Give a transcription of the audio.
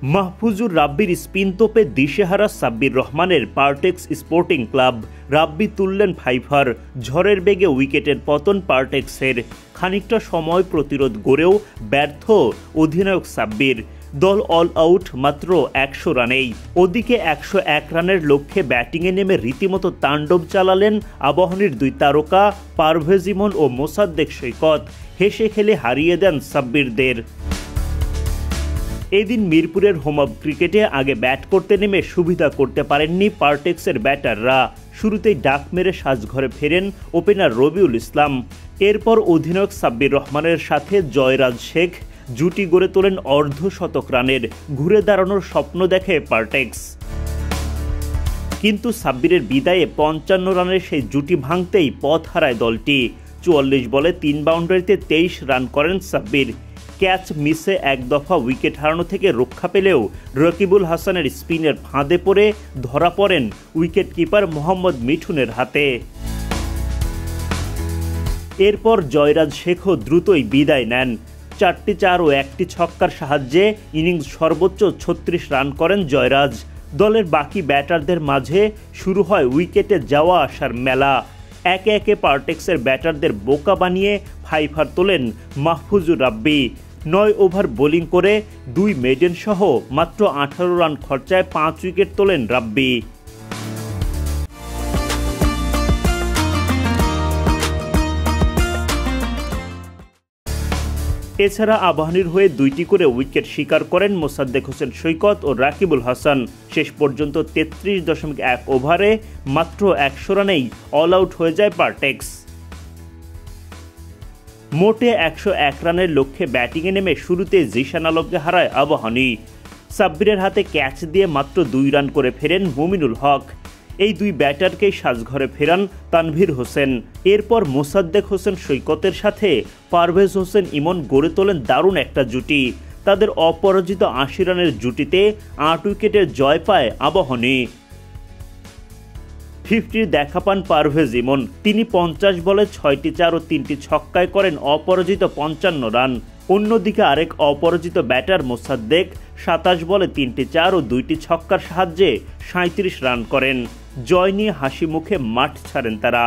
Mahfuzur রাব্বির spin তোপে দিশেহারা সাব্বির রহমানের Partex sporting club. রাব্বি তুললেন ফাইফার, ঝড়ের বেগে উইকেটের পতন পার্টেক্সের। খানিকটা সময় প্রতিরোধ গড়েও ব্যর্থ অধিনায়ক সাব্বির। দল অল আউট মাত্র ১০০ রানেই। ওদিকে ১০১ রানের লক্ষ্যে ব্যাটিংয়ে নেমে রীতিমতো তাণ্ডব চালালেন আবাহনীর দুই তারকা পারভেজ ইমন ও মোসাদ্দেক সৈকত। হেসে খেলে হারিয়ে দেন সাব্বিরদের। এদিন মিরপুরের হোম অব ক্রিকেটে আগে ব্যাট করতে নেমে সুবিধা করতে পারেননি পার্টেক্সের ব্যাটাররা। শুরুতেই ডাক মেরে সাজঘরে ফেরেন ওপেনার রবিউল ইসলাম। এরপর অধিনায়ক সাব্বির রহমানের সাথে জয়রাজ শেখ জুটি গড়ে তোলেন অর্ধশতক রানের। ঘুরে দাঁড়ানোর স্বপ্ন দেখে পার্টেক্স, কিন্তু সাব্বিরের বিদায়ে ৫৫ রানের সেই জুটি ভাঙতেই পথ হারায় দলটি। ৪৪ বলে ৩ বাউন্ডারিতে ২৩ রান করেন সাব্বির। ক্যাচ মিসে এক দফা উইকেট হারানো থেকে রক্ষা পেলেও রকিবুল হাসানের স্পিনের ফাঁদে পড়ে ধরা পড়েন উইকেট কিপার মোহাম্মদ মিঠুনের হাতে। এরপর জয়রাজ শেখও দ্রুতই বিদায় নেন। ৪টি ৪ ও ১টি ছক্কার সাহায্যে ইনিংস সর্বোচ্চ ৩৬ রান করেন জয়রাজ। দলের বাকি ব্যাটারদের মাঝে শুরু হয় উইকেটে যাওয়া আসার মেলা। একে একে পার্টেক্সের ব্যাটারদের বোকা বানিয়ে ফাইফার তোলেন মাহফুজুর রাব্বি। ৯ ওভার বোলিং করে ২ মেডেন সহ মাত্র ১৮ রান খরচায় ৫ উইকেট তোলেন রাব্বি। এছাড়া আবাহনীর হয়ে ২টি করে উইকেট শিকার করেন মোসাদ্দেক হোসেন সৈকত ও রাকিবুল হাসান। শেষ পর্যন্ত ৩৩.১ ওভারে মাত্র ১০০ রানেই অল আউট হয়ে যায় পার্টেক্স। মোটে ১০১ রানের লক্ষ্যে ব্যাটিংয়ে নেমে শুরুতে জিশান আলমকে হারায় আবাহনী। সাব্বিরের হাতে ক্যাচ দিয়ে মাত্র ২ রান করে ফেরেন মুমিনুল হক। এই দুই ব্যাটারকেই সাজঘরে ফেরান তানভীর হোসেন। এরপর মোসাদ্দেক হোসেন সৈকতের সাথে পারভেজ হোসেন ইমন গড়ে তোলেন দারুণ একটা জুটি। তাদের অপরাজিত ৮০ রানের জুটিতে ৮ উইকেটের জয় পায় আবাহনী। 50 দেখা পান পারভেজ ইমন। তিনি ৫০ বলে ৬টি ৪ ও ৩টি ছক্কায় করেন অপরাজিত ৫৫ রান। অন্যদিকে আরেক অপরাজিত ব্যাটার মোসাদ্দেক ২৭ বলে ৩টি ৪ ও ২টি ছক্কার সাহায্যে ৩৭ রান করেন। জয় নিয়ে হাসি মুখে মাঠ ছাড়েন তারা।